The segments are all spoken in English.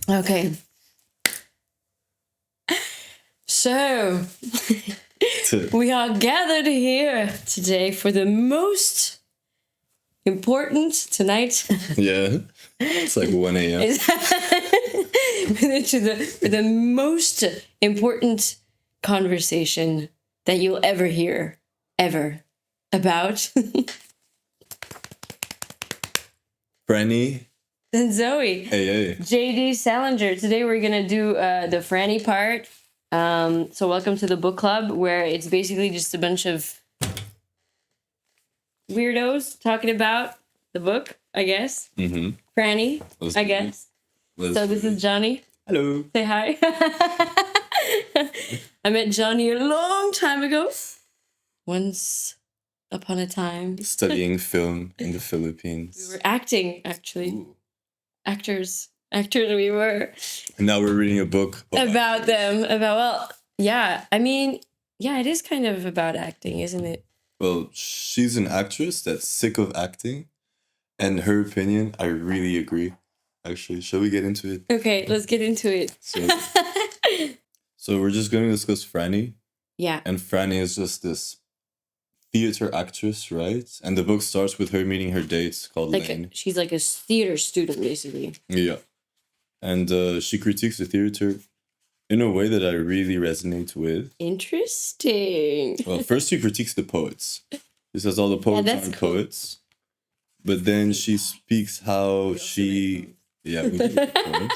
Okay. So, we are gathered here today for the most important tonight. Yeah. It's like 1 a.m. for the most important conversation that you'll ever hear, ever, about Franny and Zooey. Hey. JD Salinger. Today we're going to do the Franny part. So welcome to the book club, where it's basically just a bunch of weirdos talking about the book, I guess. Mm-hmm. Franny, I guess. So this is Johnny. Hello. Say hi. I met Johnny a long time ago. Once upon a time. Studying film in the Philippines. We were acting, actually. Ooh. Actors we were. And now we're reading a book about them. I mean, yeah, it is kind of about acting, isn't it? Well, she's an actress that's sick of acting. And her opinion, I really agree. Actually, shall we get into it? Okay, let's get into it. So we're just going to discuss Franny. Yeah. And Franny is just this theater actress, right? And the book starts with her meeting her date called Lane. She's like a theater student, basically. Yeah. And she critiques the theater in a way that I really resonate with. Interesting. Well, first she critiques the poets. She says all the poets aren't poets. But then she speaks how she... Yeah, we do poets.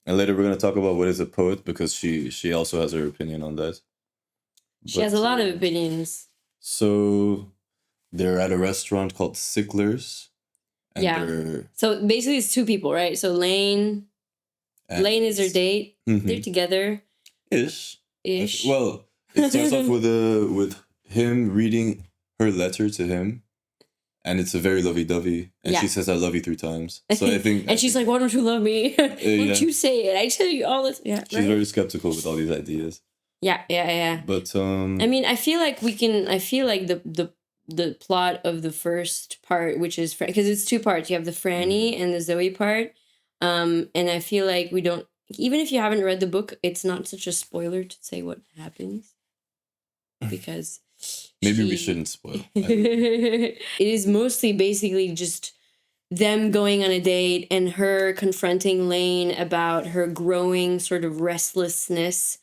And later we're going to talk about what is a poet, because she also has her opinion on that. She has a lot of opinions. So they're at a restaurant called Sickler's. And so basically it's two people, right? So Lane is her date. Mm-hmm. They're together. Ish. Well, it starts off with him reading her letter to him. And it's a very lovey-dovey. And she says, I love you 3 times. So I think... and she's like, why don't you love me? Why don't you say it? I tell you all this. Yeah, she's very skeptical with all these ideas. Yeah. But, I mean, I feel like the plot of the first part, which is... Because it's 2 parts. You have the Franny and the Zooey part. And I feel like we don't... Even if you haven't read the book, it's not such a spoiler to say what happens. Because... Maybe we shouldn't spoil. It is mostly basically just them going on a date and her confronting Lane about her growing sort of restlessness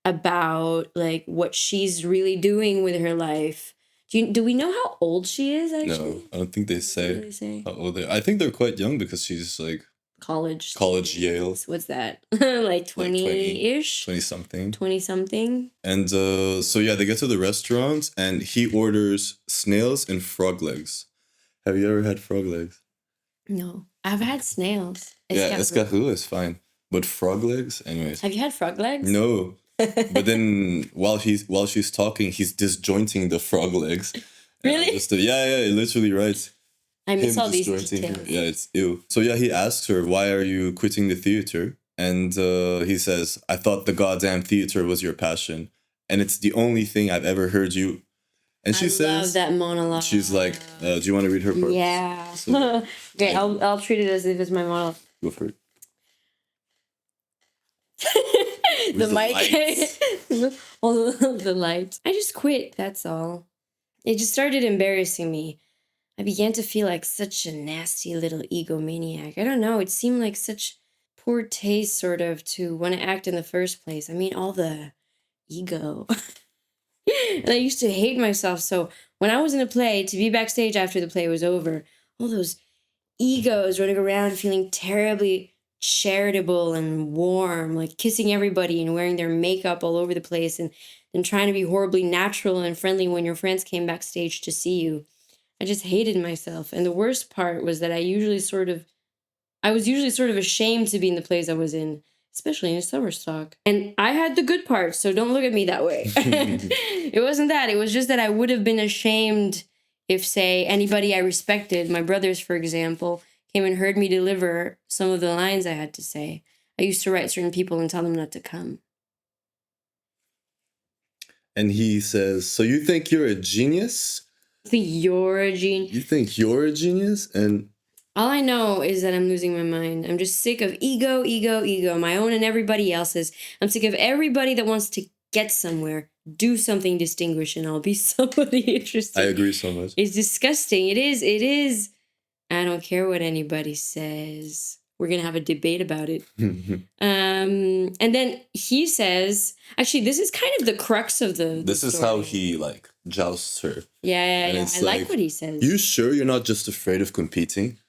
about like what she's really doing with her life. Do we know how old she is, actually? No, I don't think they say how old they are. I think they're quite young, because she's like college Yale. What's that? like 20-ish? 20-something. 20-something. And so yeah, they get to the restaurant and he orders snails and frog legs. Have you ever had frog legs? No. I've had snails. Escargot is fine. But frog legs? Anyways. Have you had frog legs? No. But then while she's talking, he's disjointing the frog legs. Really? It literally writes. I miss all these details. Yeah, it's ew. So yeah, he asks her, why are you quitting the theater? And he says, I thought the goddamn theater was your passion. And it's the only thing I've ever heard you. And she says... I love that monologue. She's like, do you want to read her part? Yeah. So, okay, I'll treat it as if it's my monologue. Go for it. the mic. All the lights. I just quit, that's all. It just started embarrassing me. I began to feel like such a nasty little egomaniac. I don't know, it seemed like such poor taste, sort of, to want to act in the first place. I mean, all the ego. And I used to hate myself, so when I was in a play, to be backstage after the play was over, all those egos running around feeling terribly charitable and warm, like kissing everybody and wearing their makeup all over the place, and trying to be horribly natural and friendly when your friends came backstage to see you. I just hated myself. And the worst part was that I was usually sort of ashamed to be in the plays I was in, especially in summer stock. And I had the good parts, so don't look at me that way. It wasn't that. It was just that I would have been ashamed if, say, anybody I respected, my brothers, for example, came and heard me deliver some of the lines I had to say. I used to write certain people and tell them not to come. And he says, so you think you're a genius? You think you're a genius? You think you're a genius? And All I know is that I'm losing my mind. I'm just sick of ego, my own and everybody else's. I'm sick of everybody that wants to get somewhere, do something distinguished, and I'll be somebody interesting. I agree so much. It's disgusting. It is. I don't care what anybody says. We're going to have a debate about it. And then he says, actually, this is kind of the crux of the This is story. how he, like, jousts her. Yeah. I like what he says. You sure you're not just afraid of competing?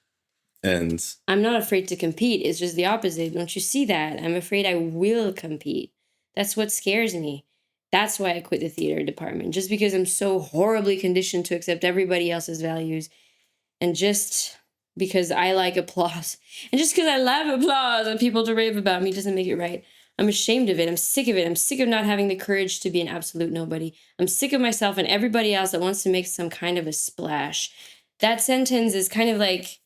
And I'm not afraid to compete. It's just the opposite. Don't you see that? I'm afraid I will compete. That's what scares me. That's why I quit the theater department. Just because I'm so horribly conditioned to accept everybody else's values. And just because I like applause. And just because I love applause and people to rave about me doesn't make it right. I'm ashamed of it. I'm sick of it. I'm sick of not having the courage to be an absolute nobody. I'm sick of myself and everybody else that wants to make some kind of a splash. That sentence is kind of like,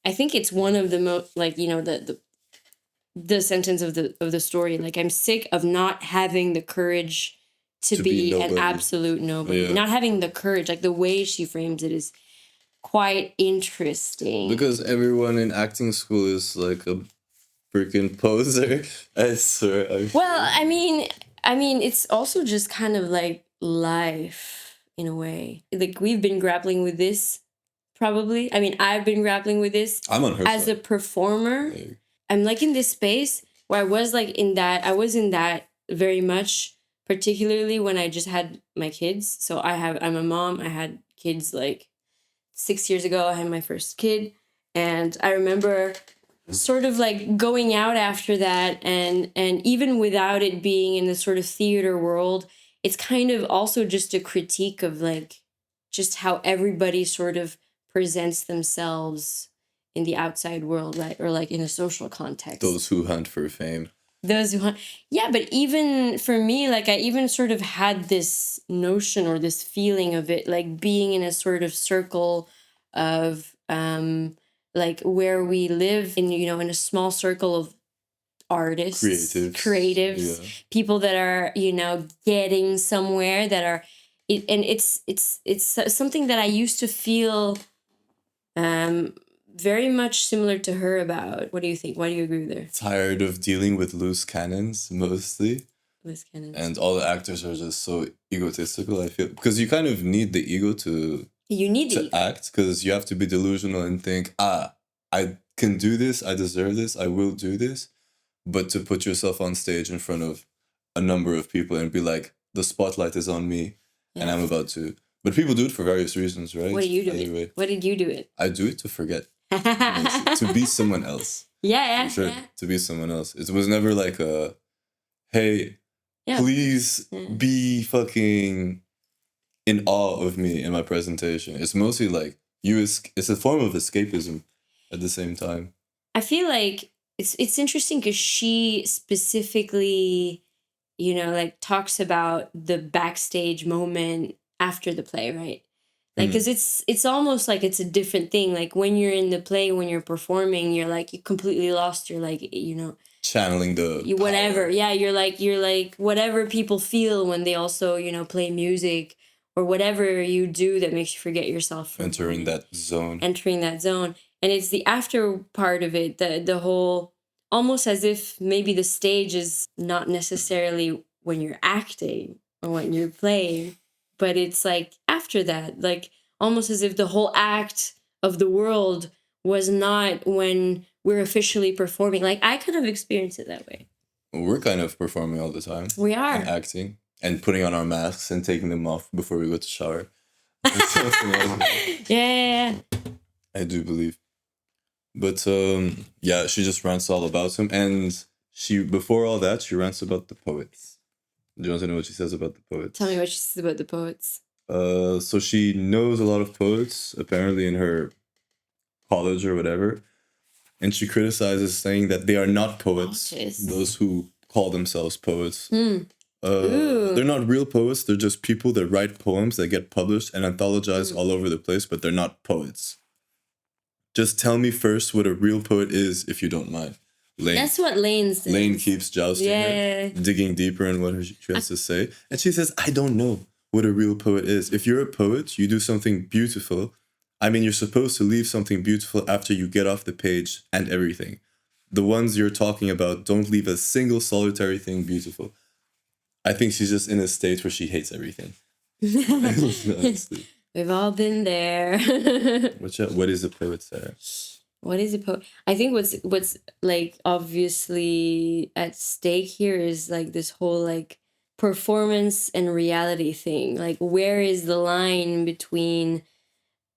I think it's one of the most, like, you know, the sentence of the story. Like, I'm sick of not having the courage to be an absolute nobody. Yeah. Not having the courage, like the way she frames it is quite interesting. Because everyone in acting school is like a freaking poser. I swear. Well, I mean, it's also just kind of like life in a way. Like, we've been grappling with this. Probably. I mean, I've been grappling with this. I'm on her as side. A performer. Yeah. I'm like in this space where I was in that very much, particularly when I just had my kids. So I'm a mom. I had kids like 6 years ago. I had my first kid. And I remember sort of like going out after that. And even without it being in the sort of theater world, it's kind of also just a critique of like just how everybody sort of presents themselves in the outside world, right? Or like in a social context. Those who hunt for fame. Yeah, but even for me, like I even sort of had this notion or this feeling of it, like being in a sort of circle of like where we live in, you know, in a small circle of artists, creatives, yeah. People that are, you know, getting somewhere, that are, and it's something that I used to feel very much similar to her about. What do you think? Why do you agree with her? Tired of dealing with loose cannons, mostly. Loose cannons. And all the actors are just so egotistical, I feel. Because you kind of need the ego to act, because you have to be delusional and think, I can do this, I deserve this, I will do this. But to put yourself on stage in front of a number of people and be like, the spotlight is on me, yeah. And I'm about to. But people do it for various reasons, right? What do you do it? What did you do it? I do it to forget. To be someone else. Yeah. For sure. Yeah. To be someone else. It was never like a, hey, please be fucking in awe of me in my presentation. It's mostly like, it's a form of escapism at the same time. I feel like it's interesting because she specifically, you know, like talks about the backstage moment after the play, right? Like, because it's almost like it's a different thing. Like when you're in the play, when you're performing, you're like, you completely lost. You're like, you know, channeling whatever. Yeah, you're like whatever people feel when they also, you know, play music or whatever you do that makes you forget yourself. Entering that zone. And it's the after part of it, the whole, almost as if maybe the stage is not necessarily when you're acting or when you're playing, but it's like after that, like almost as if the whole act of the world was not when we're officially performing. Like I could have experienced it that way. We're kind of performing all the time. We are. And acting and putting on our masks and taking them off before we go to shower. Yeah. I do believe. But yeah, she just rants all about him. And before all that, she rants about the poets. Do you want to know what she says about the poets? Tell me what she says about the poets. So she knows a lot of poets, apparently in her college or whatever. And she criticizes, saying that they are not poets. Those who call themselves poets. They're not real poets. They're just people that write poems that get published and anthologized all over the place, but they're not poets. Just tell me first what a real poet is, if you don't mind. Lane. That's what Lane says. Lane keeps jousting her, digging deeper in what she has to say. And she says, I don't know what a real poet is. If you're a poet, you do something beautiful I mean, you're supposed to leave something beautiful after you get off the page and everything. The ones you're talking about don't leave a single solitary thing beautiful. I think she's just in a state where she hates everything. Honestly. We've all been there. What is a poet, Sarah? What is a poet? I think what's like obviously at stake here is like this whole like performance and reality thing. Like, where is the line between,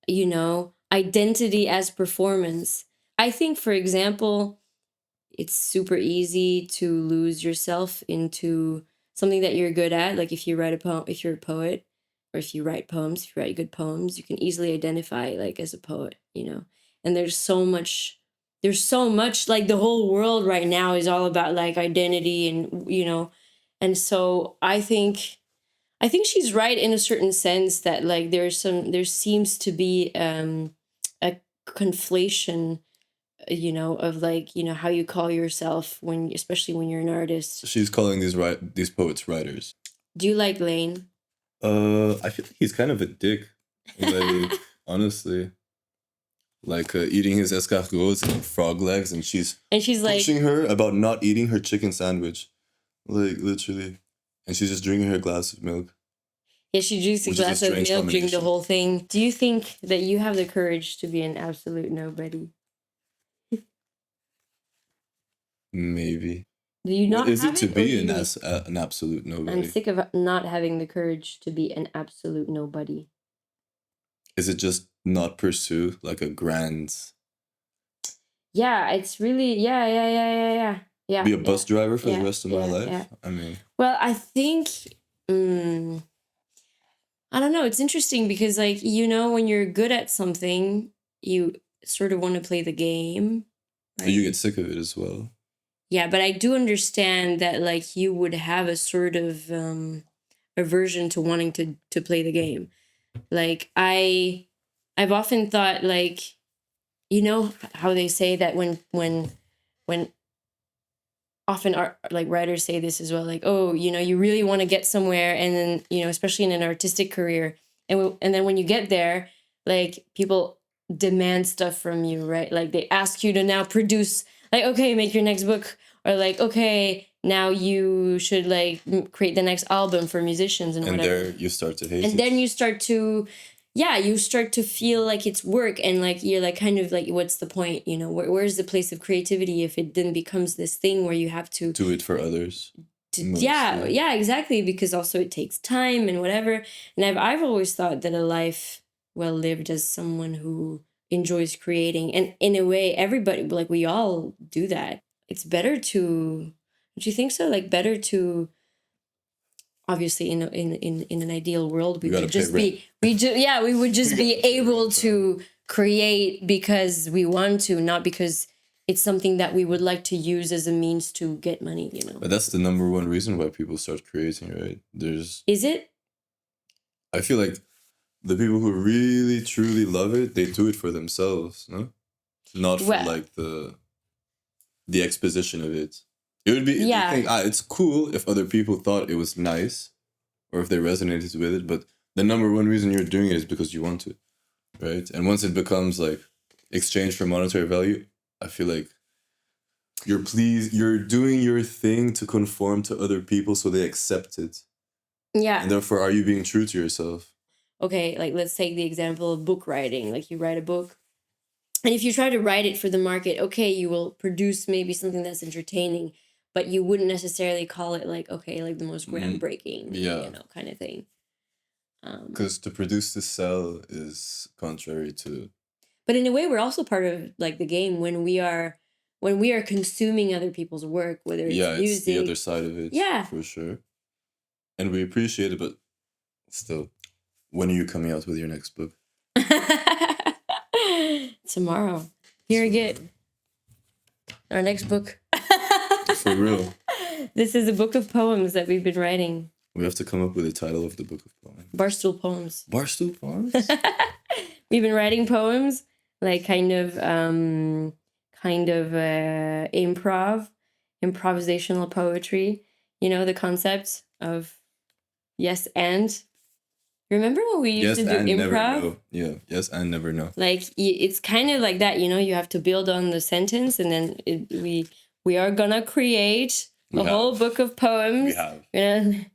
you know, identity as performance? I think, for example, it's super easy to lose yourself into something that you're good at. Like if you write a poem, if you're a poet, or if you write poems, if you write good poems, you can easily identify like as a poet, you know. And there's so much like the whole world right now is all about like identity and, you know. And so I think she's right in a certain sense that like there seems to be a conflation, you know, of like, you know, how you call yourself especially when you're an artist. She's calling these poets writers. Do you like Lane? I feel like he's kind of a dick. Like, honestly. Like eating his escargots and frog legs, and she's pushing her about not eating her chicken sandwich. Like, literally. And she's just drinking her glass of milk. Yeah, she drinks a glass of milk, drink the whole thing. Do you think that you have the courage to be an absolute nobody? Maybe. Do you not? What is it to be an absolute nobody? I'm sick of not having the courage to be an absolute nobody. Is it just not pursue like a grand? Yeah, it's really yeah. Be a bus driver for the rest of my life. Yeah. I mean, well, I think I don't know. It's interesting because, like, you know, when you're good at something, you sort of want to play the game. Right? You get sick of it as well. Yeah, but I do understand that, like, you would have a sort of aversion to wanting to play the game. Like, I've often thought, like, you know how they say that when often like writers say this as well, like, oh, you know, you really want to get somewhere, and then, you know, especially in an artistic career, and then when you get there, like, people demand stuff from you, right? Like, they ask you to now produce, like, okay, make your next book, or like, okay, now you should like create the next album for musicians and whatever. And there you start to hate it. And then you start to feel like it's work, and like you're like kind of like, what's the point, you know? Where's the place of creativity if it then becomes this thing where you have to do it for others? Yeah, exactly, because also it takes time and whatever. And I've always thought that a life well lived as someone who enjoys creating, and in a way everybody, like, we all do that. It's better to, don't you think so? Like, better to, obviously in an ideal world, we would just be able to create because we want to, not because it's something that we would like to use as a means to get money, you know. But that's the number one reason why people start creating, right? Is it? I feel like the people who really truly love it, they do it for themselves, no? Not for like the exposition of it. It would be, you think, it's cool if other people thought it was nice or if they resonated with it, but the number one reason you're doing it is because you want to, right? And once it becomes like exchange for monetary value, I feel like you're doing your thing to conform to other people so they accept it. Yeah. And therefore, are you being true to yourself? Okay, like, let's take the example of book writing. Like, you write a book, and if you try to write it for the market, okay, you will produce maybe something that's entertaining, but you wouldn't necessarily call it like, okay, like the most groundbreaking, you know, kind of thing. Because to produce to sell is contrary to. But in a way, we're also part of like the game when we are consuming other people's work, whether it's music. It's the other side of it. Yeah, for sure. And we appreciate it, but still, when are you coming out with your next book? Tomorrow. Here again. Our next book. For real. This is a book of poems that we've been writing. We have to come up with a title of the book of poems. Barstool Poems. Barstool Poems? We've been writing poems, like kind of improvisational poetry. You know, the concept of yes and. Remember when we used to do and never improv? know. Yeah, yes and never know. Like it's kind of like that, you know. You have to build on the sentence, and then we are gonna create a whole book of poems. We're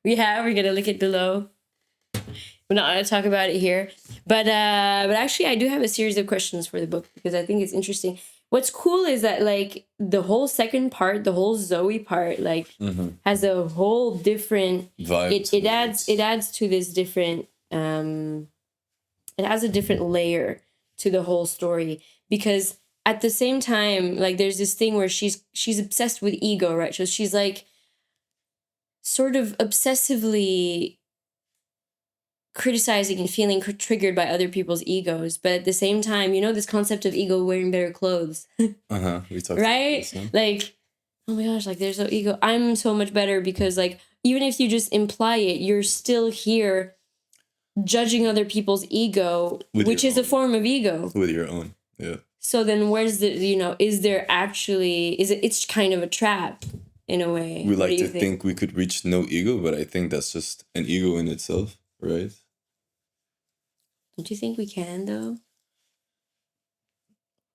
gonna link it below. We're not gonna talk about it here, but actually, I do have a series of questions for the book because I think it's interesting. What's cool is that like the whole second part, the whole Zooey part, like has a whole different vibe. It adds to this different. It has a different layer to the whole story because at the same time, like there's this thing where she's obsessed with ego, right? So she's like sort of obsessively criticizing and feeling triggered by other people's egos, but at the same time, you know, this concept of ego wearing better clothes. We talked right about this, huh? Like, oh my gosh, like there's no ego. I'm so much better because like even if you just imply it, you're still here judging other people's ego, which is a form of ego with your own. Yeah. So then where's the, you know, is there actually, it's kind of a trap in a way. We like to think we could reach no ego, but I think that's just an ego in itself, right? Don't you think we can, though?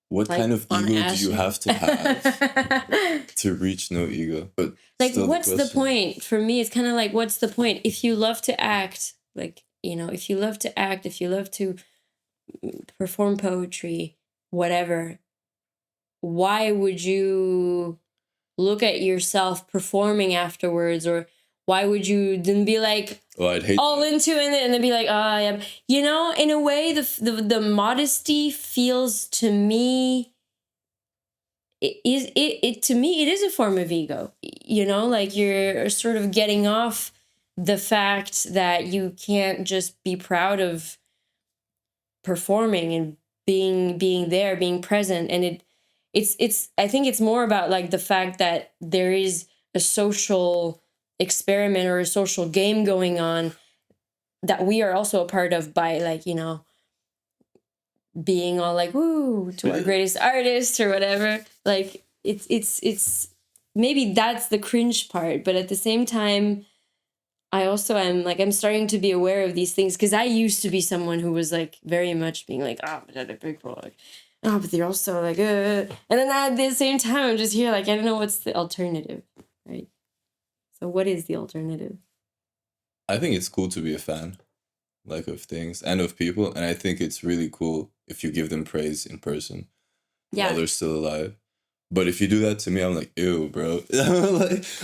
What like kind of ego do you have to reach no ego? But like, what's the point? For me, it's kind of like, what's the point? If you love to act, like, you know, if you love to act, if you love to perform poetry, whatever, why would you look at yourself performing afterwards? Or why would you then be like all into it and then be like, oh, yeah. You know, in a way, the modesty feels to me, to me, it is a form of ego. You know, like you're sort of getting off the fact that you can't just be proud of performing and being there, being present. And it's I think it's more about like the fact that there is a social experiment or a social game going on that we are also a part of by like, you know, being all like, woo, to our greatest artist or whatever. Like it's maybe that's the cringe part, but at the same time, I also am like, I'm starting to be aware of these things because I used to be someone who was like very much being like, oh, but they're big bro, like, oh, but they're also like, and then at the same time, I'm just here like, I don't know what's the alternative, right? So what is the alternative? I think it's cool to be a fan, like of things and of people, and I think it's really cool if you give them praise in person while they're still alive. But if you do that to me, I'm like, ew, bro.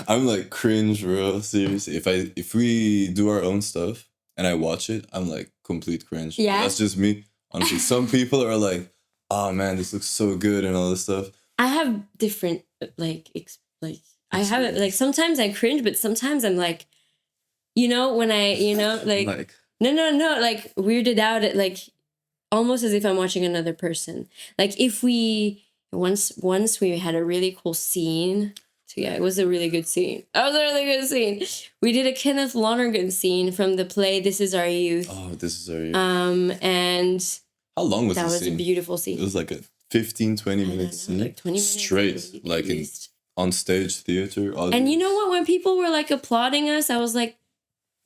I'm like cringe, bro. Seriously. If we do our own stuff and I watch it, I'm like complete cringe. Yeah. That's just me. Honestly, some people are like, oh man, this looks so good and all this stuff. I have different I have it like sometimes I cringe, but sometimes I'm like, you know, when I, you know, like no, like weirded out at like almost as if I'm watching another person. Like if we once we had a really cool scene. So yeah, it was a really good scene. It was a really good scene. We did a Kenneth Lonergan scene from the play This Is Our Youth. Oh, This Is Our Youth. And how long was that? The was scene? A beautiful scene. It was like a 15-20 minute scene. Like 20 minutes straight, like in on stage theater. And you know what? When people were like applauding us, I was like,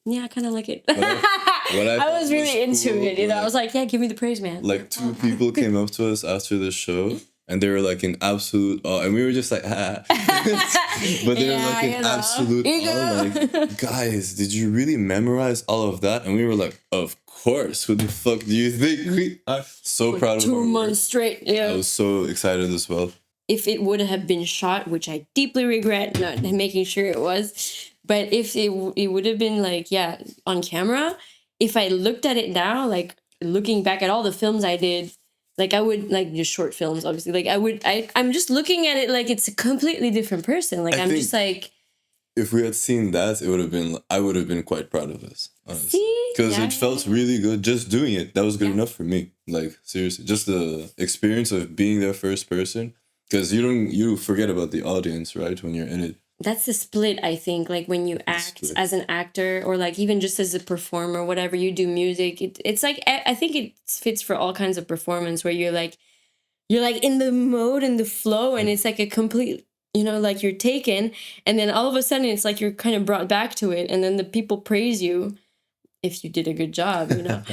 yeah, I kind of like it. I was really into it. You know, I was like, yeah, give me the praise, man. Like 2 people came up to us after the show. And they were like in absolute awe. And we were just like, ah. But they were like in absolute awe. Like, guys, did you really memorize all of that? And we were like, of course. Who the fuck do you think we are? So proud of 2 months straight. Yeah. I was so excited as well. If it would have been shot, which I deeply regret not making sure it was. But if it would have been like, yeah, on camera. If I looked at it now, like looking back at all the films I did, like I would like just short films, obviously. Like I'm just looking at it like it's a completely different person. Like I'm just like, if we had seen that, I would have been quite proud of us, honestly, because it felt really good. Just doing it, that was good enough for me. Like seriously, just the experience of being there first person, because you forget about the audience, right, when you're in it. That's the split, I think. Like when you act as an actor or like even just as a performer, whatever you do, music, it's like, I think it fits for all kinds of performance where you're like in the mode and the flow and it's like a complete, you know, like you're taken and then all of a sudden it's like you're kind of brought back to it and then the people praise you if you did a good job, you know.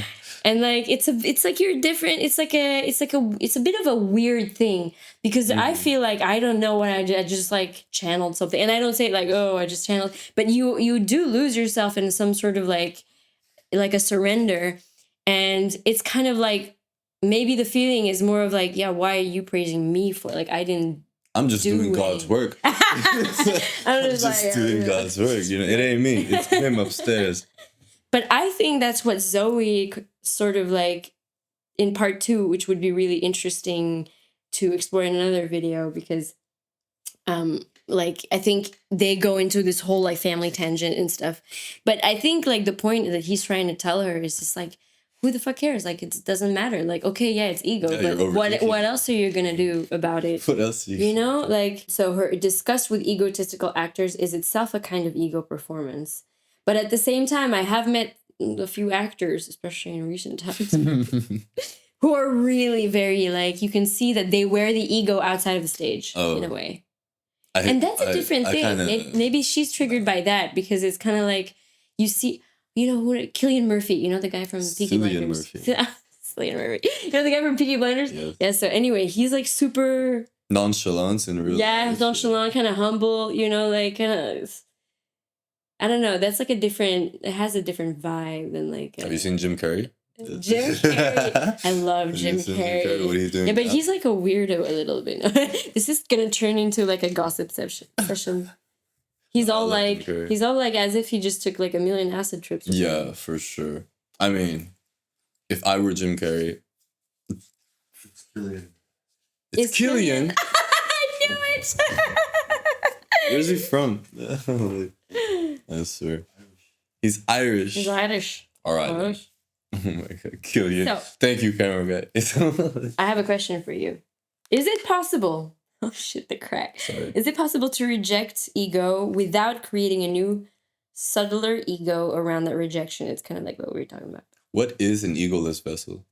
And like it's like you're different. It's a bit of a weird thing because I feel like I don't know what I just like channeled something, and I don't say like, oh, I just channeled, but you do lose yourself in some sort of like a surrender, and it's kind of like maybe the feeling is more of like, yeah, why are you praising me for like I didn't. I'm just doing God's work. I'm just doing God's work. You know, it ain't me. It's him upstairs. But I think that's what Zooey sort of like in part 2, which would be really interesting to explore in another video because, like I think they go into this whole like family tangent and stuff. But I think like the point that he's trying to tell her is just like, who the fuck cares? Like it doesn't matter. Like okay, yeah, it's ego, but what else are you gonna do about it? What else? You know, like so her disgust with egotistical actors is itself a kind of ego performance. But at the same time, I have met a few actors, especially in recent times, who are really very like you can see that they wear the ego outside of the stage in a way. And that's a different thing. Maybe she's triggered by that because it's kind of like you see. You know who? Cillian Murphy. You know the guy from Peaky Blinders. Cillian Murphy. You know the guy from Peaky Blinders. Yes. Yeah. So anyway, he's like super nonchalant in real life. Yeah, nonchalant, kind of humble. You know, like kind of. I don't know. That's like a different. It has a different vibe than like. Have you seen Jim Carrey? Jim Carrey. I love Jim Carrey. What are you doing? Yeah, but he's like a weirdo a little bit. This is gonna turn into like a gossip session. He's all like as if he just took like a million acid trips. Yeah, for sure. I mean, if I were Jim Carrey, it's Cillian. It's Cillian. I knew it. Where's he from? I swear. He's Irish. He's Irish. All right. Irish. Oh my God, Cillian. So, thank you, camera guy. I have a question for you. Is it possible? Oh shit, the crack. Sorry. Is it possible to reject ego without creating a new, subtler ego around that rejection? It's kind of like what we were talking about. What is an egoless vessel?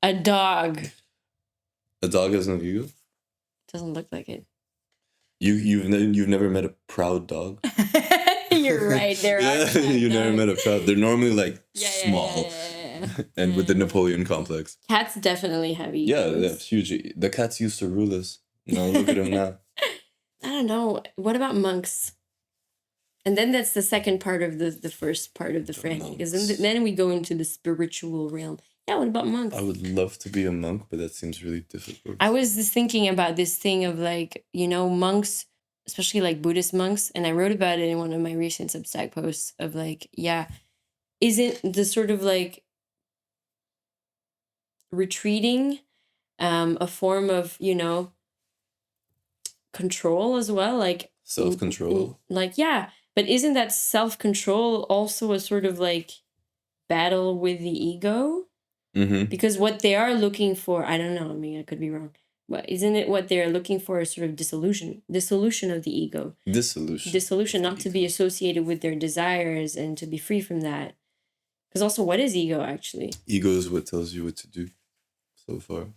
A dog. A dog has no ego? Doesn't look like it. You've never met a proud dog? You're right. You've never met a proud. They're normally like small. And with the Napoleon complex. Cats definitely have egos. Yeah, they have huge. The cats used to rule us. No, look at them now. I don't know. What about monks? And then that's the second part of the first part of the Franny. Because then we go into the spiritual realm. Yeah, what about monks? I would love to be a monk, but that seems really difficult. I was just thinking about this thing of like, you know, monks, especially like Buddhist monks. And I wrote about it in one of my recent Substack posts of like, yeah, isn't the sort of like retreating a form of, you know, control as well, like self-control, like yeah, but isn't that self-control also a sort of like battle with the ego? Because what they are looking for, I don't know, I mean I could be wrong, but isn't it what they're looking for is sort of dissolution of the ego, dissolution, not to be associated with their desires and to be free from that. Because also, what is ego actually? Ego is what tells you what to do. So far,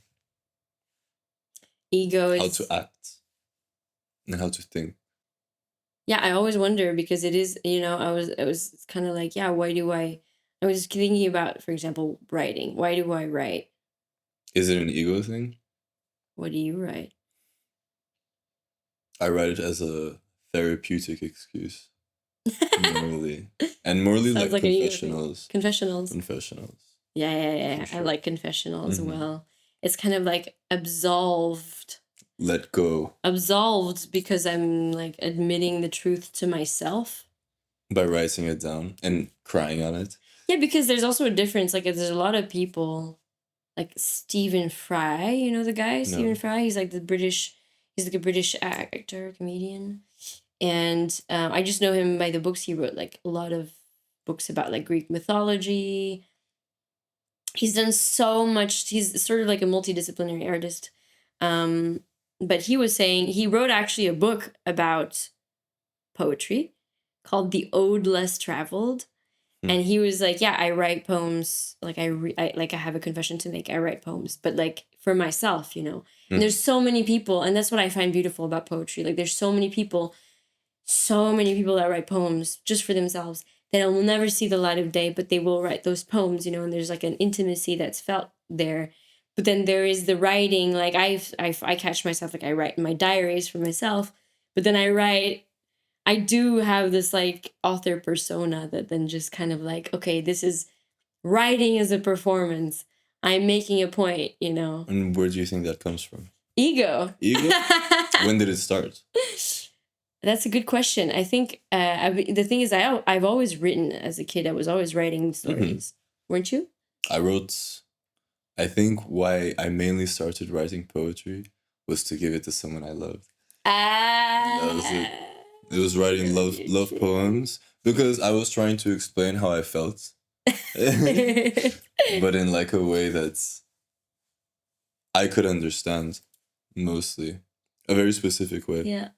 ego is how to act and how to think. Yeah, I always wonder because it is, you know, I was kind of like, yeah, why do I was thinking about, for example, writing. Why do I write? Is it an ego thing? What do you write? I write it as a therapeutic excuse. Morally. And morally like confessionals. Confessionals. Yeah. Sure. I like confessional as well. It's kind of like absolved. Let go. Absolved because I'm like admitting the truth to myself. By writing it down and crying on it. Yeah, because there's also a difference. Like there's a lot of people like Stephen Fry, you know the guy? Stephen Fry, he's like a British actor, comedian. And I just know him by the books he wrote, like a lot of books about like Greek mythology. He's done so much. He's sort of like a multidisciplinary artist. But he was saying he wrote actually a book about poetry called The Ode Less Traveled. And he was like, yeah, I write poems. Like I have a confession to make. I write poems, but like for myself, you know. And there's so many people, and that's what I find beautiful about poetry. Like there's so many people so many people that write poems just for themselves that will never see the light of day, but they will write those poems, and there's like an intimacy that's felt there. But then there is the writing, like I catch myself, like I write in my diaries for myself, but then I do have this like author persona that then just kind of like, okay, this is writing as a performance. I'm making a point, And where do you think that comes from? Ego. Ego? When did it start? That's a good question. I think the thing is, I've always written as a kid. I was always writing stories. Weren't you? I think why I mainly started writing poetry was to give it to someone I loved. That was it. It was writing love poems because I was trying to explain how I felt. But in like a way that's I could understand mostly. A very specific way. Yeah.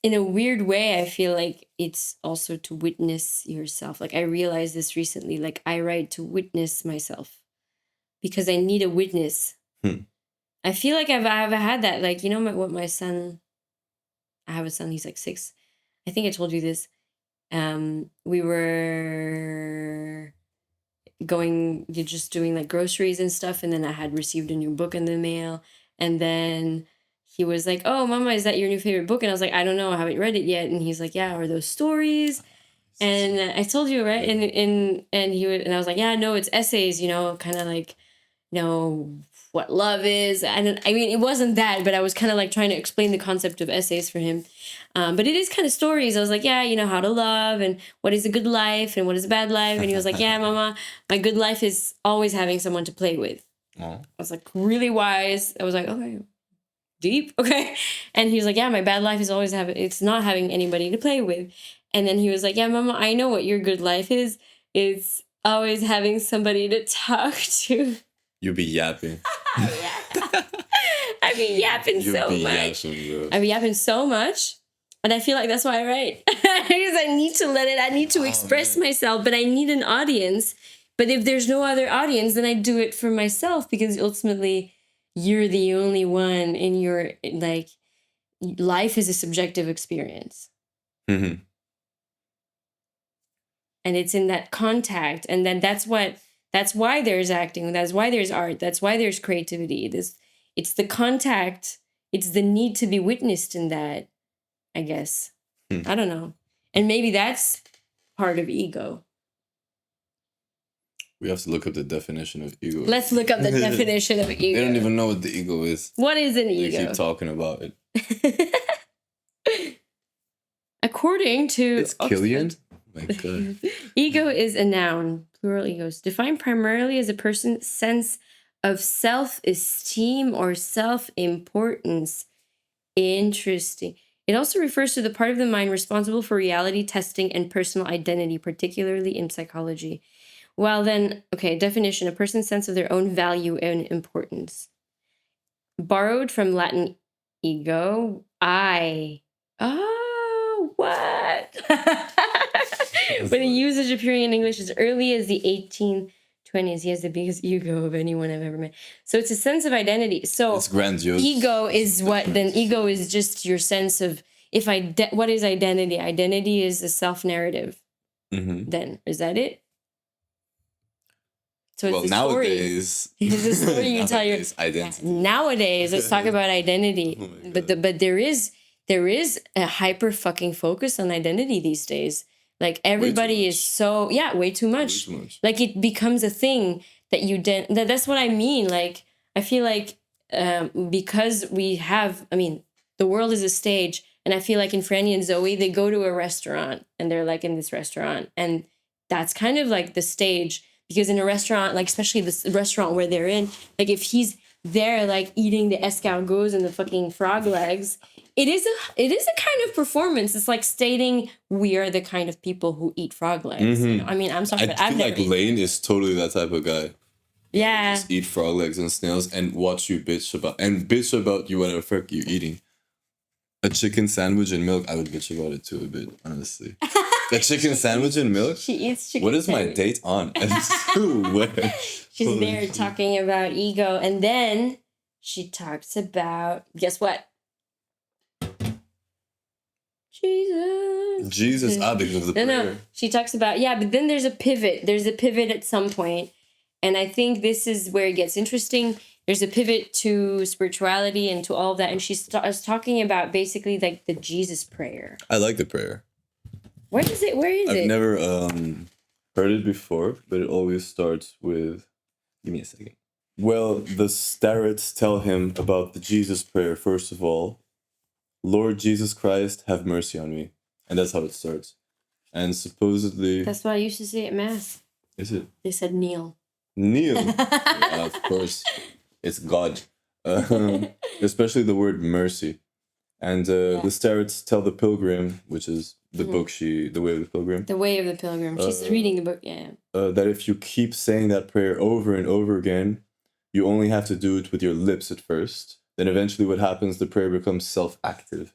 In a weird way, I feel like it's also to witness yourself. Like I realized this recently, like I write to witness myself because I need a witness. I feel like I've had that, like, what my son, I have a son, he's like 6. I think I told you this. We were just doing like groceries and stuff. And then I had received a new book in the mail. And then he was like, "Oh, Mama, is that your new favorite book?" And I was like, "I don't know. I haven't read it yet." And he's like, "Yeah, are those stories?" And I told you, right? And I was like, "Yeah, no, it's essays, kind of like, what love is." And I mean, it wasn't that, but I was kind of like trying to explain the concept of essays for him. But it is kind of stories. I was like, "Yeah, how to love and what is a good life and what is a bad life." And he was like, "Yeah, Mama, my good life is always having someone to play with." I was like, really wise. I was like, okay, deep. Okay. And he was like, "Yeah, my bad life is always it's not having anybody to play with." And then he was like, "Yeah, Mama, I know what your good life is. It's always having somebody to talk to." You be yapping. I be yapping so much. I be yapping so much. And I feel like that's why I write. Because I need to express myself, but I need an audience. But if there's no other audience, then I do it for myself because ultimately you're the only one in your, like, life is a subjective experience. And it's in that contact. And then that's why there's acting. That's why there's art. That's why there's creativity. It's the contact. It's the need to be witnessed in that, I guess. I don't know. And maybe that's part of ego. We have to look up the definition of ego. Let's look up the definition of ego. They don't even know what the ego is. What is an ego? They keep talking about it. According to... It's Killian? My God. Ego is a noun, plural egos, defined primarily as a person's sense of self-esteem or self-importance. Interesting. It also refers to the part of the mind responsible for reality testing and personal identity, particularly in psychology. Well, then, okay, definition, a person's sense of their own value and importance. Borrowed from Latin ego, I. Oh, what? With a usage appearing in English as early as the 1820s. He has the biggest ego of anyone I've ever met. So it's a sense of identity. So it's grandiose. Ego is what? Then ego is just your sense of, what is identity? Identity is a self-narrative. Then, is that it? So it's nowadays, it's a story you tell your identity. Nowadays, let's talk about identity. But there is a hyper fucking focus on identity these days. Like everybody is so way too much. Like it becomes a thing that that's what I mean. Like I feel like because the world is a stage, and I feel like in Franny and Zooey, they go to a restaurant and they're like in this restaurant, and that's kind of like the stage. Because in a restaurant, like especially this restaurant where they're in, like if he's there like eating the escargots and the fucking frog legs, it is a kind of performance. It's like stating we are the kind of people who eat frog legs. I mean, I'm sorry, but I've never. I feel like Lane is totally that type of guy. Yeah. Just eat frog legs and snails and watch you bitch about you whatever fuck you eating. A chicken sandwich and milk, I would bitch about it too a bit, honestly. A chicken sandwich and milk? She eats chicken What is sandwich. my date on? She's there talking about ego. And then she talks about, guess what? Jesus, because of the prayer. No. She talks about, but then there's a pivot. There's a pivot at some point. And I think this is where it gets interesting. There's a pivot to spirituality and to all of that. And she starts talking about basically like the Jesus prayer. I like the prayer. Where is it? I've never heard it before, but it always starts with, give me a second. Well, the starets tell him about the Jesus prayer, first of all. Lord Jesus Christ, have mercy on me. And that's how it starts. And supposedly... That's what I used to say at Mass. Is it? They said kneel. Kneel. Yeah, of course. It's God. Especially the word mercy. And the starets tell the pilgrim, which is the book The Way of the Pilgrim. The Way of the Pilgrim. She's reading the book, that if you keep saying that prayer over and over again, you only have to do it with your lips at first. Then eventually what happens, the prayer becomes self-active.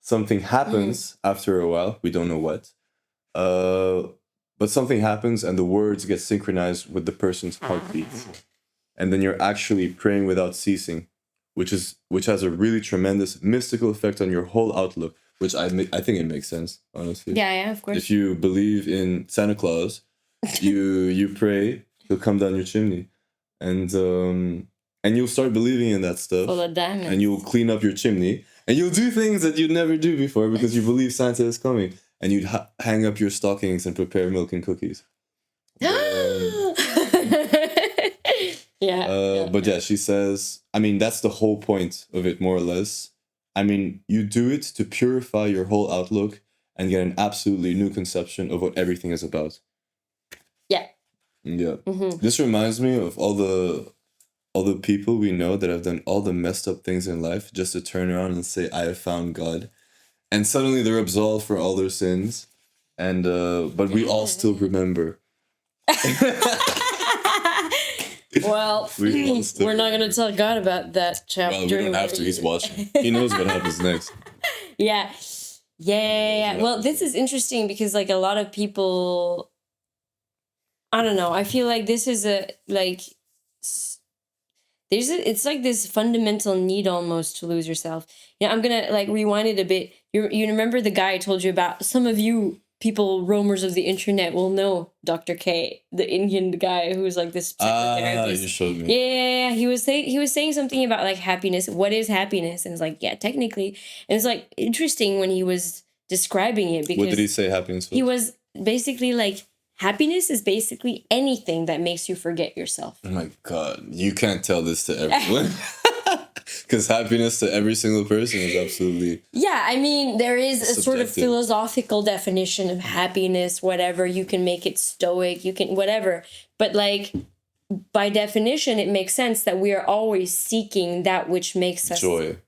Something happens after a while, we don't know what. But something happens and the words get synchronized with the person's heartbeats. And then you're actually praying without ceasing, which has a really tremendous mystical effect on your whole outlook, which I think it makes sense, honestly. Yeah, of course. If you believe in Santa Claus, you pray, he'll come down your chimney. And you'll start believing in that stuff. Full of diamonds. And you'll clean up your chimney. And you'll do things that you'd never do before because you believe Santa is coming. And you'd hang up your stockings and prepare milk and cookies. But yeah, she says, I mean, that's the whole point of it, more or less. I mean, you do it to purify your whole outlook and get an absolutely new conception of what everything is about. Yeah. Yeah. Mm-hmm. This reminds me of all the people we know that have done all the messed up things in life just to turn around and say, I have found God. And suddenly they're absolved for all their sins. And but we all still remember. Well, we're not going to tell God about that chapter. Well, we don't have to. He's watching. He knows what happens next. Yeah. Well, this is interesting because, like, a lot of people... I don't know. I feel like this is it's like this fundamental need almost to lose yourself. Yeah, I'm going to, like, rewind it a bit. You remember the guy I told you about? Some of you people, roamers of the internet, will know Dr. K, the Indian guy who's like this psychotherapist. You showed me. Yeah. He was saying something about like happiness. What is happiness? And it's like, yeah, technically. And it's like interesting when he was describing it because what did he say happiness was? He was basically like, happiness is basically anything that makes you forget yourself. Oh my God. You can't tell this to everyone. Because happiness to every single person is absolutely... Yeah, I mean, there is a sort of philosophical definition of happiness, whatever. You can make it stoic, you can... whatever. But, like, by definition, it makes sense that we are always seeking that which makes us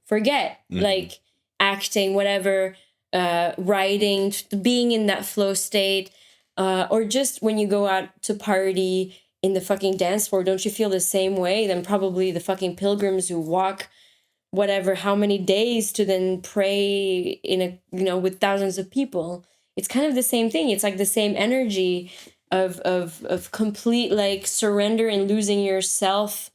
forget. Mm-hmm. Like, acting, whatever, writing, being in that flow state, or just when you go out to party... in the fucking dance floor, don't you feel the same way? Then probably the fucking pilgrims who walk whatever, how many days to then pray in a, with thousands of people. It's kind of the same thing. It's like the same energy of complete like surrender and losing yourself.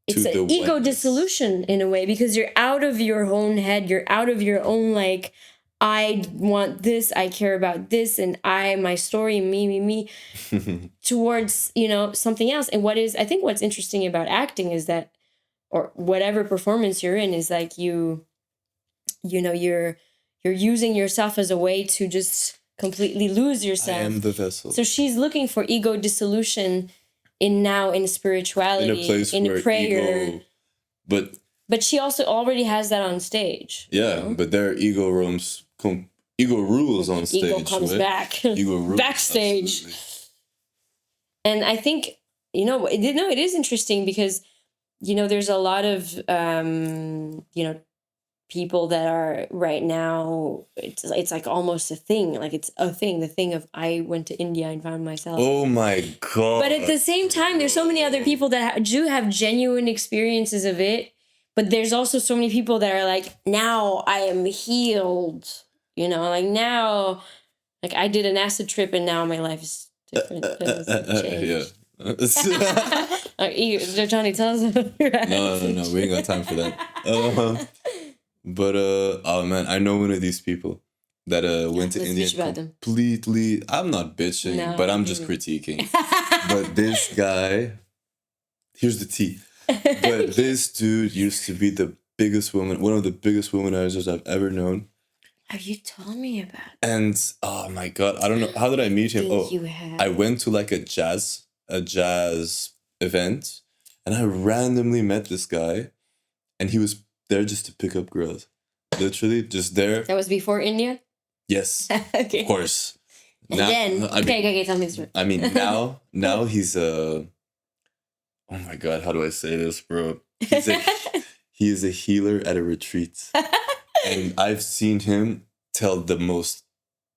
It's an ego dissolution in a way because you're out of your own head. You're out of your own like, I want this, I care about this, and my story, me, towards, something else. And I think what's interesting about acting is that, or whatever performance you're in, is like you're using yourself as a way to just completely lose yourself. I am the vessel. So she's looking for ego dissolution in spirituality, in a place where prayer. Ego, but she also already has that on stage. Yeah, but their ego rules on stage. Ego comes back. Ego rules backstage. Absolutely. And I think, it is interesting because, there's a lot of, people that are right now, it's like almost a thing. Like it's a thing, the thing of I went to India and found myself. Oh my God. But at the same time, there's so many other people that do have genuine experiences of it. But there's also so many people that are like, now I am healed, like now, like I did an acid trip and now my life is different. Yeah. Johnny, tell us about your acid No, we ain't got time for that. But, oh man, I know one of these people. that went to India. Completely, I'm not bitching, but I'm just critiquing. But this guy, here's the tea. But this dude used to be one of the biggest womanizers I've ever known. Have you told me about it? And oh my god, I don't know, how did I meet him? I went to like a jazz event, and I randomly met this guy, and he was there just to pick up girls. Literally just there. That was before India? Yes. Okay. Of course. And now, then okay, tell me the story. I mean, now he's oh my god, how do I say this, bro? He is a healer at a retreat. And I've seen him tell the most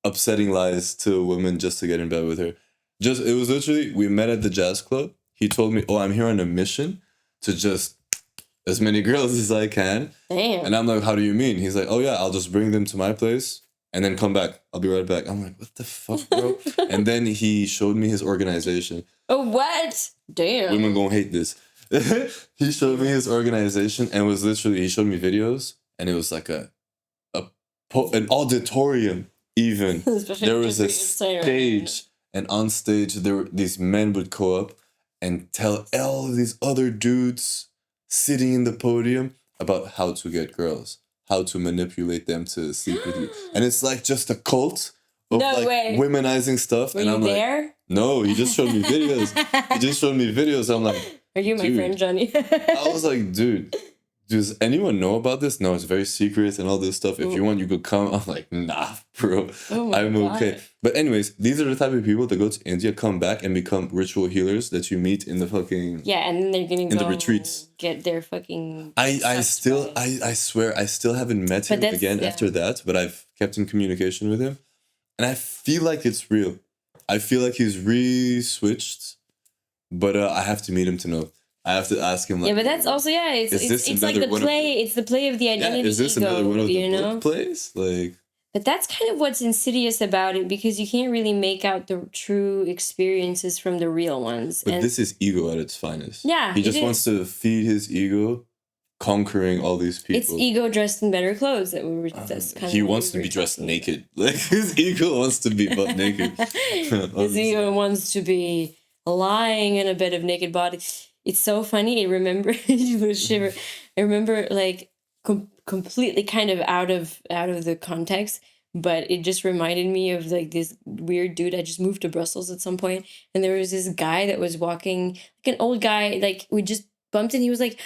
upsetting lies to a woman just to get in bed with her. It was literally, we met at the jazz club. He told me, I'm here on a mission to just as many girls as I can. Damn. And I'm like, how do you mean? He's like, oh yeah, I'll just bring them to my place and then come back. I'll be right back. I'm like, what the fuck, bro? And then he showed me his organization. Oh, what? Damn. Women gonna hate this. He showed me his organization and he showed me videos, and it was like an auditorium even. There was a stage, and on stage these men would go up and tell all of these other dudes sitting in the podium about how to get girls, how to manipulate them to sleep with you. And it's like just a cult of womanizing stuff. Were you there? No, he just showed me videos. I'm like, are you my friend, Johnny? I was like, dude, does anyone know about this? No, it's very secret and all this stuff. If you want, you could come. I'm like, nah, bro. I'm okay. But anyways, these are the type of people that go to India, come back, and become ritual healers that you meet in the fucking... Yeah, and then they're going to go the retreats. Get their fucking... I swear, I still haven't met him again after that, but I've kept in communication with him. And I feel like it's real. I feel like he's really switched, but I have to meet him to know. I have to ask him. Like, yeah, but that's also it's like the play. It's the play of the identity. Yeah, is this another one of the book plays? Like, but that's kind of what's insidious about it, because you can't really make out the true experiences from the real ones. But this is ego at its finest. Yeah, he just wants to feed his ego, conquering all these people. It's ego dressed in better clothes that we were. He wants to be dressed naked. Like, his ego wants to be butt naked. His ego wants to be lying in a bed of naked bodies. It's so funny. I remember, shiver. I remember, like, completely kind of out of the context, but it just reminded me of like this weird dude. I just moved to Brussels at some point, and there was this guy that was walking, like an old guy. Like, we just bumped, and he was like,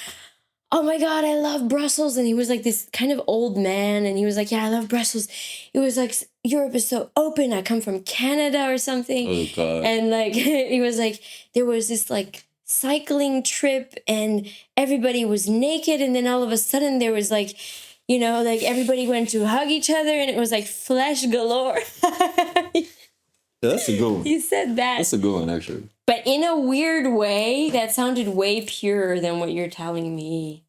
"Oh my God, I love Brussels," and he was like this kind of old man, and he was like, "Yeah, I love Brussels. It was like, Europe is so open. I come from Canada or something." Oh God! And like, he was like, there was this like cycling trip and everybody was naked, and then all of a sudden there was like, you know, like everybody went to hug each other, and it was like flesh galore. Yeah, that's a good one. You said that. That's a good one, actually. But in a weird way, that sounded way purer than what you're telling me.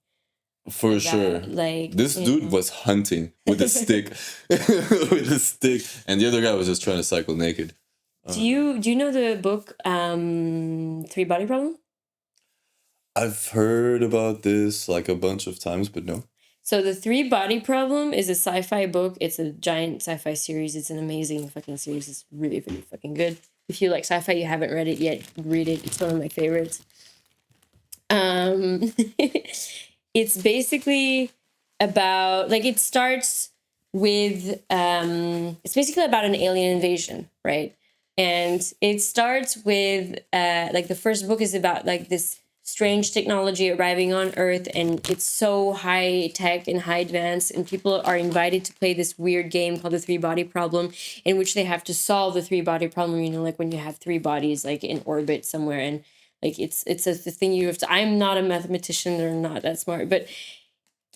For sure. Like, this dude was hunting with a stick. With a stick. And the other guy was just trying to cycle naked. Do you know the book Three Body Problem? I've heard about this like a bunch of times, but no. So the Three Body Problem is a sci-fi book. It's a giant sci-fi series. It's an amazing fucking series. It's really, really fucking good. If you like sci-fi, you haven't read it yet, read it. It's one of my favorites. It's basically about, like, it starts with, it's basically about an alien invasion, right? And it starts with, like, the first book is about, like, this strange technology arriving on Earth, and it's so high tech and high advanced, and people are invited to play this weird game called the Three Body Problem, in which they have to solve the Three Body Problem, you know, like when you have three bodies like in orbit somewhere, and like it's the thing you have to. I'm not a mathematician or not that smart, but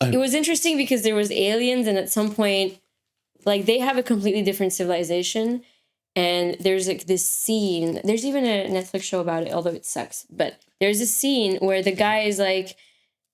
it was interesting because there was aliens, and at some point, like, they have a completely different civilization. And there's like this scene, there's even a Netflix show about it, although it sucks. But there's a scene where the guy is like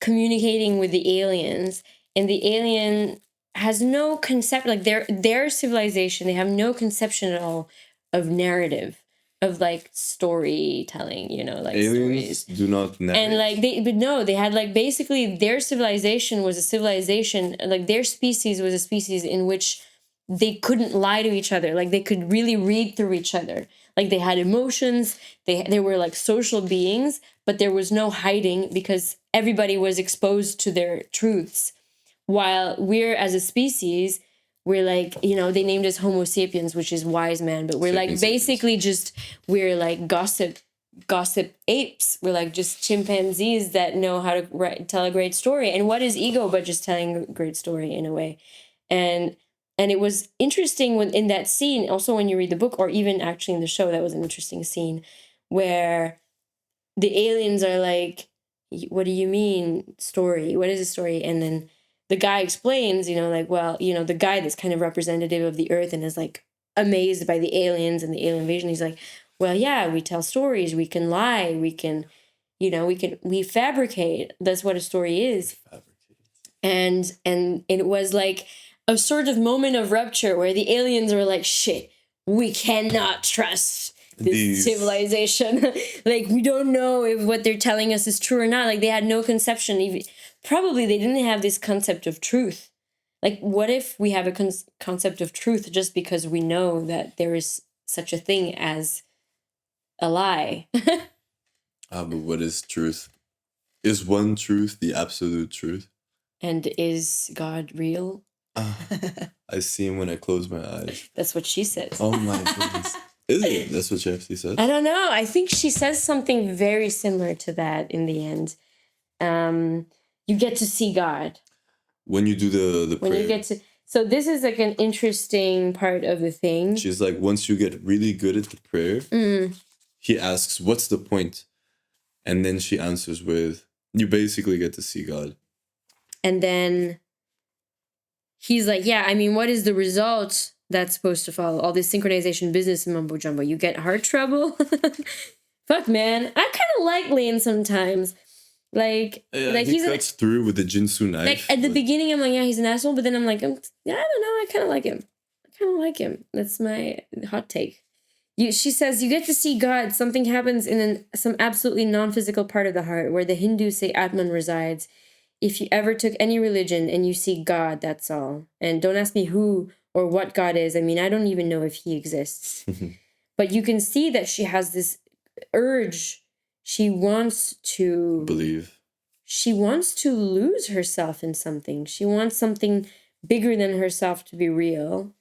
communicating with the aliens, and the alien has no concept, like their civilization, they have no conception at all of narrative, of like storytelling, you know, like aliens stories. Do not narrate. And like they had like basically their civilization was a civilization, like their species was a species in which they couldn't lie to each other. Like they could really read through each other. Like they had emotions. They were like social beings, but there was no hiding because everybody was exposed to their truths. While we're, as a species, we're like, you know, they named us Homo sapiens, which is wise man, but we're like basically just, we're like gossip apes. We're like just chimpanzees that know how to tell a great story. And what is ego but just telling a great story in a way? And it was interesting when in that scene, also when you read the book, or even actually in the show, that was an interesting scene where the aliens are like, what do you mean story? What is a story? And then the guy explains, you know, like, well, you know, the guy that's kind of representative of the earth and is like amazed by the aliens and the alien invasion. He's like, well, yeah, we tell stories, we can lie, we can, you know, we fabricate. That's what a story is. And it was like a sort of moment of rupture where the aliens were like, shit, we cannot trust this civilization. Like, we don't know if what they're telling us is true or not. Like, they had no conception. Even probably they didn't have this concept of truth. Like, what if we have a concept of truth just because we know that there is such a thing as a lie? But what is truth? Is one truth the absolute truth? And is God real? I see him when I close my eyes. That's what she says. Oh my goodness. Is it? That's what she actually says? I don't know. I think she says something very similar to that in the end. You get to see God. When you do the prayer. When you get to... So this is like an interesting part of the thing. She's like, once you get really good at the prayer, he asks, what's the point? And then she answers with, you basically get to see God. And then he's like, yeah, I mean, what is the result that's supposed to follow? All this synchronization business and mumbo jumbo. You get heart trouble? Fuck, man. I kind of like Lane sometimes. Like, yeah, like he cuts through with the Jinsu knife. Like, at the beginning, I'm like, yeah, he's an asshole. But then I'm like, yeah, I don't know. I kind of like him. That's my hot take. She says, you get to see God. Something happens in some absolutely non-physical part of the heart where the Hindus say Atman resides. If you ever took any religion and you see God, that's all. And don't ask me who or what God is. I mean, I don't even know if he exists. But you can see that she has this urge. She wants to believe. She wants to lose herself in something. She wants something bigger than herself to be real,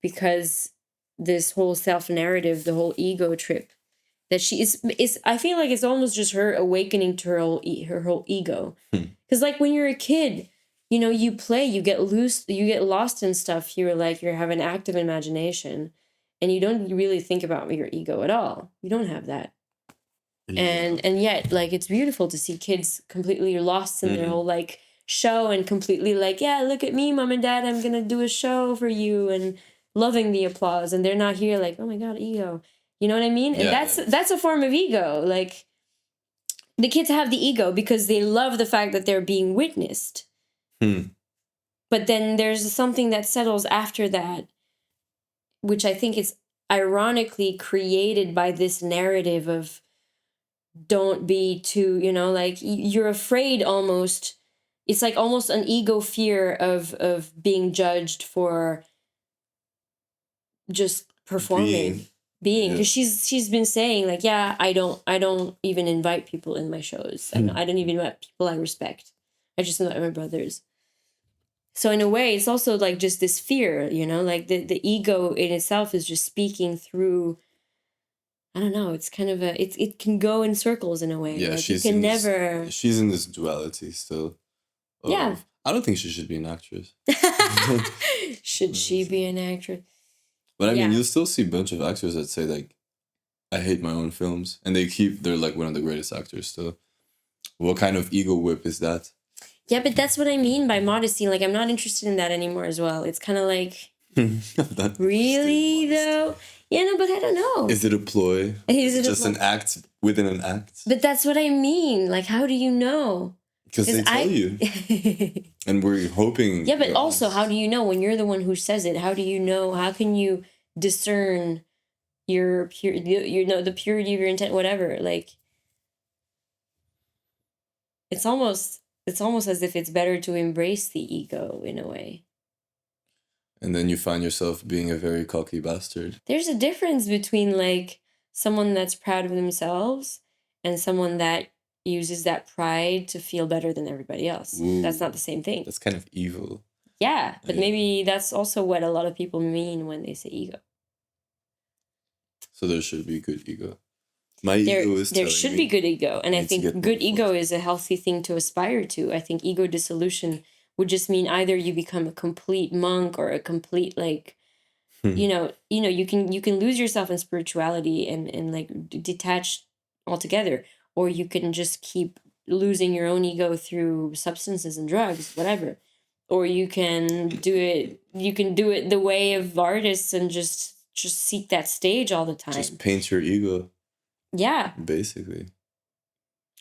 because this whole self-narrative, the whole ego trip that she is I feel like it's almost just her awakening to her whole ego. Because like when you're a kid, you know, you play, you get lost in stuff. You have an active imagination and you don't really think about your ego at all. You don't have that. Yeah. And yet, like, it's beautiful to see kids completely lost in their whole like show and completely like, yeah, look at me, mom and dad, I'm gonna do a show for you, and loving the applause, and they're not here like, oh my god, ego. You know what I mean? Yeah. And that's a form of ego. Like, the kids have the ego because they love the fact that they're being witnessed. But then there's something that settles after that, which I think is ironically created by this narrative of don't be too, you know, like you're afraid almost. It's like almost an ego fear of being judged for just performing. Being, because she's been saying like, yeah, I don't even invite people in my shows. I don't even invite people I respect. I just invite my brothers. So in a way, it's also like just this fear, you know, like the ego in itself is just speaking through. I don't know. It's kind of it can go in circles in a way. Yeah, like she's in this duality still. Yeah. I don't think she should be an actress. Should she be an actress? But I mean, you'll still see a bunch of actors that say like, I hate my own films. And they're like one of the greatest actors still. What kind of ego whip is that? Yeah, but that's what I mean by modesty. Like, I'm not interested in that anymore as well. It's kind of like, really though? Yeah, no, but I don't know. Is it a ploy? Is it just an act within an act? But that's what I mean. Like, how do you know? Because they tell you. And we're hoping. Yeah, but also, honest. How do you know when you're the one who says it? How do you know? How can you discern the purity of your intent, whatever? Like, it's almost as if it's better to embrace the ego in a way. And then you find yourself being a very cocky bastard. There's a difference between like someone that's proud of themselves and someone that uses that pride to feel better than everybody else. Ooh, that's not the same thing. That's kind of evil. Yeah, but maybe that's also what a lot of people mean when they say ego. So there should be good ego. My ego is there should be good ego, and I think good ego is a healthy thing to aspire to. I think ego dissolution would just mean either you become a complete monk or a complete like you know you can lose yourself in spirituality and like detach altogether, or you can just keep losing your own ego through substances and drugs, whatever. Or you can do it the way of artists and just seek that stage all the time. Just paint your ego. Yeah. Basically.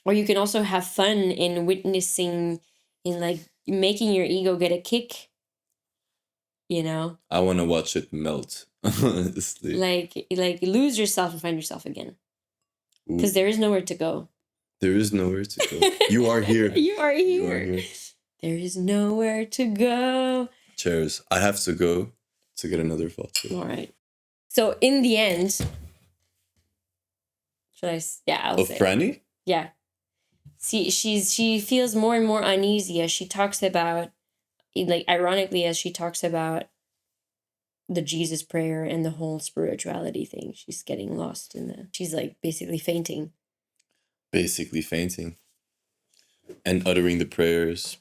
Or you can also have fun in witnessing, in like making your ego get a kick. You know? I want to watch it melt, honestly. Like lose yourself and find yourself again. Because there is nowhere to go. There is nowhere to go. You are here. You are here. You are here. There is nowhere to go. Cheers. I have to go to get another vodka. All right. So in the end, should I? Yeah, I'll say. Franny? Yeah. See, she feels more and more uneasy as she talks about, like, ironically, as she talks about the Jesus prayer and the whole spirituality thing. She's getting lost in the. She's like basically fainting. Basically fainting. And uttering the prayers.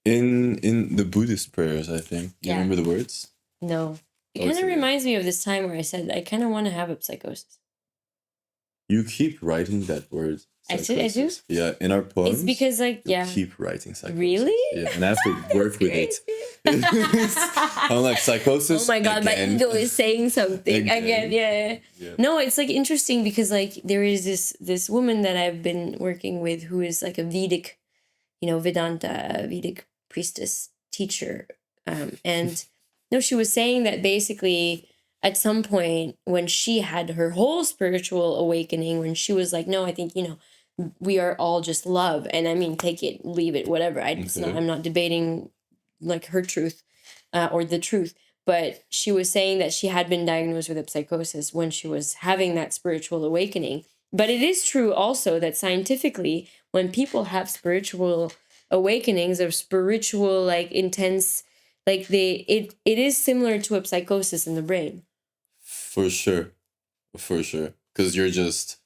In the Buddhist prayers, I think. You remember the words? No. It kind of reminds me of this time where I said I kind of want to have a psychosis. You keep writing that word. Psychosis. I do? Yeah, in our poems. It's because keep writing psychosis. Really? Yeah, and I have to work with it. I'm like, psychosis. Oh my God, again. my ego is saying something again. Yeah. No, it's like interesting because like there is this woman that I've been working with who is like a Vedic, Vedanta, Vedic priestess teacher. And no, she was saying that basically at some point when she had her whole spiritual awakening, when she was like, no, I think, we are all just love. And I mean, take it, leave it, whatever. I'm not debating like her truth or the truth. But she was saying that she had been diagnosed with a psychosis when she was having that spiritual awakening. But it is true also that scientifically, when people have spiritual awakenings or spiritual, like intense, like it is similar to a psychosis in the brain. For sure. Because you're just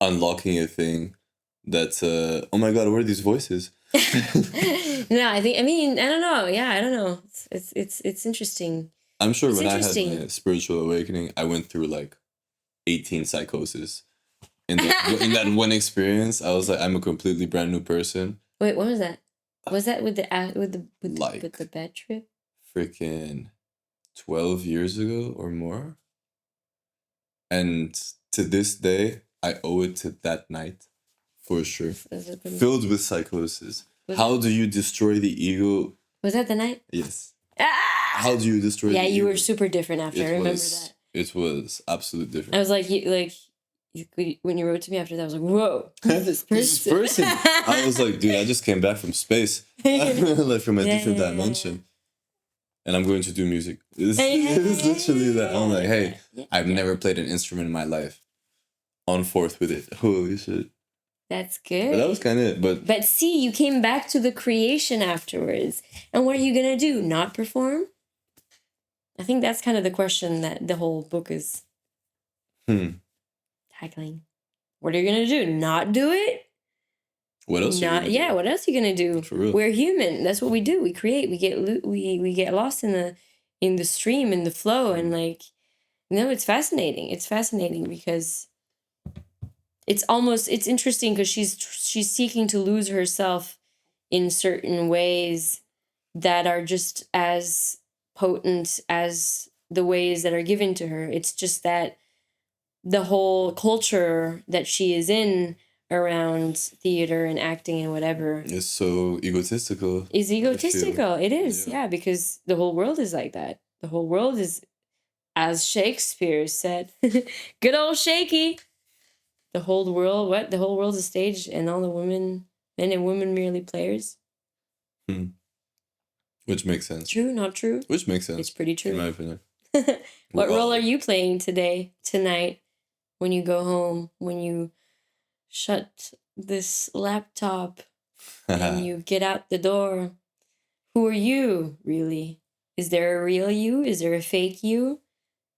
unlocking a thing that's, oh my God, what are these voices? No, I don't know. Yeah, I don't know. It's interesting. I'm sure when I had my spiritual awakening, I went through like 18 psychoses. In that one experience, I was like, I'm a completely brand new person. Wait, what was that? Was that with the bad trip? Freaking 12 years ago or more. And to this day, I owe it to that night, for sure. Filled with psychosis. How do you destroy the ego? Was that the night? Yes. Ah! How do you destroy the ego? Yeah, you were super different after. I remember that. It was absolutely different. I was like, when you wrote to me after that, I was like, whoa, this person. I was like, dude, I just came back from space. Like from a different dimension. And I'm going to do music. It's literally that. I'm like, hey, I've never played an instrument in my life. On fourth with it. Holy shit. That's good. But that was kind of it. But see, you came back to the creation afterwards. And what are you going to do? Not perform? I think that's kind of the question that the whole book is tackling. What are you going to do? Not do it? What else? What else are you gonna do? For real. We're human. That's what we do. We create. We get lost in the stream, in the flow, and like, it's fascinating. It's fascinating because it's interesting because she's seeking to lose herself in certain ways that are just as potent as the ways that are given to her. It's just that the whole culture that she is in around theater and acting and whatever is so egotistical. It's egotistical. It is, yeah, because the whole world is like that. The whole world is, as Shakespeare said, good old Shaky. The whole world, what? The whole world's a stage and all the men and women merely players. Which makes sense. True, not true? Which makes sense. It's pretty true. In my opinion. What role are you playing tonight, when you go home, when you shut this laptop and you get out the door? Who are you, really? Is there a real you? Is there a fake you?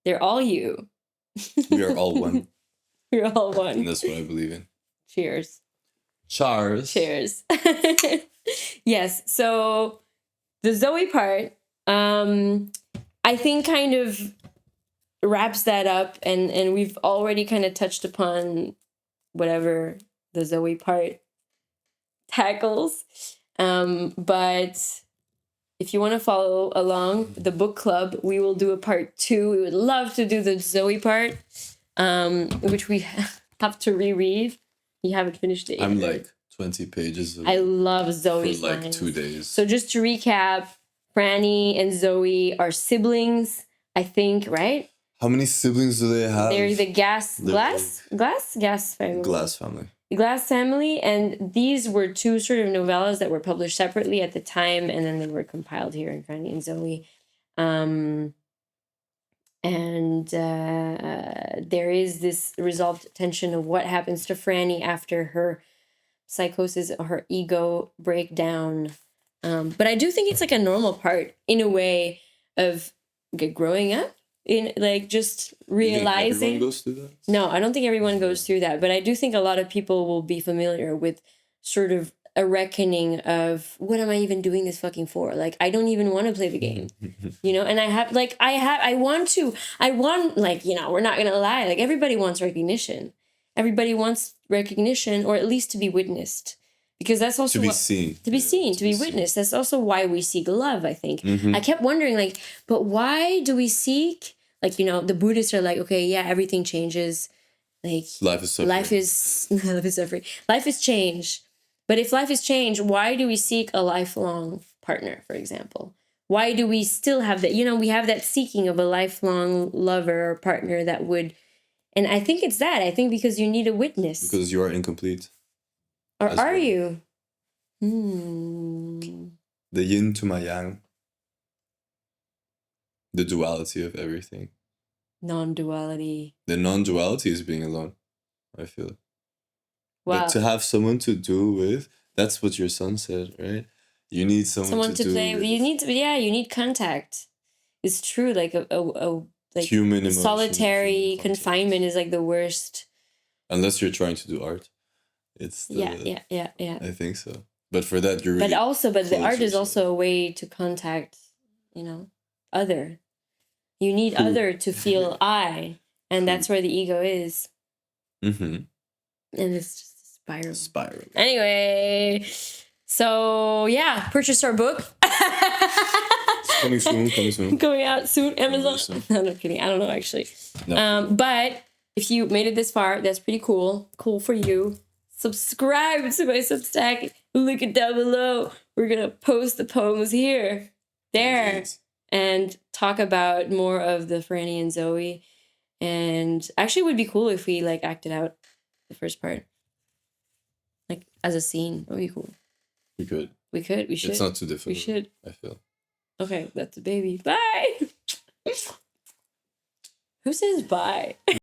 They're all you. We are all one. We're all one. And that's what I believe in. Cheers. Cheers. Cheers. Yes, so the Zooey part, I think kind of wraps that up, and we've already kind of touched upon whatever the Zooey part tackles. But if you want to follow along the book club, we will do a part 2. We would love to do the Zooey part, which we have to reread. You haven't finished it yet. I'm like 20 pages. I love Zooey's for like lines. 2 days. So just to recap, Franny and Zooey are siblings, I think, right? How many siblings do they have? They're the Glass family. Glass family. Glass family, and these were 2 sort of novellas that were published separately at the time, and then they were compiled here in Franny and Zooey. There is this resolved tension of what happens to Franny after her psychosis, her ego breakdown. But I do think it's like a normal part, in a way, of growing up. In like just realizing. Everyone goes through that? No, I don't think everyone goes through that, but I do think a lot of people will be familiar with sort of a reckoning of, what am I even doing this fucking for? Like, I don't even want to play the game, you know. And I want, like, you know, we're not gonna lie, like, everybody wants recognition. Everybody wants recognition, or at least to be witnessed. Because that's also to be seen. To be seen, to be witnessed. That's also why we seek love, I think. I kept wondering, like, but why do we seek, like, you know, the Buddhists are like, okay, yeah, everything changes. Like, life is suffering. Life is suffering. Life is change. But if life is change, why do we seek a lifelong partner, for example? Why do we still have that? You know, we have that seeking of a lifelong lover or partner that would, and I think it's that. I think because you need a witness. Because you are incomplete. Or are you? The yin to my yang. The duality of everything. Non-duality. The non-duality is being alone, I feel. Wow. But to have someone to do with, that's what your son said, right? You need someone to play with. You need contact. It's true, like a like human emotion, solitary confinement is like the worst. Unless you're trying to do art. It's yeah. I think so. But for that, you're really but the art is also a way to contact, you know, other. You need other to feel I, and that's where the ego is. And it's just a spiral. Anyway, so yeah, purchase our book. Coming soon. Going out soon. Amazon. No, I'm kidding. I don't know, actually. No. But if you made it this far, that's pretty cool. Cool for you. Subscribe to my Substack. Link it down below. We're going to post the poems here, there, and talk about more of the Franny and Zooey. And actually, it would be cool if we, like, acted out the first part. Like, as a scene. That would be cool. We could. We should. It's not too difficult. We should. I feel. Okay, that's a baby. Bye! Who says bye?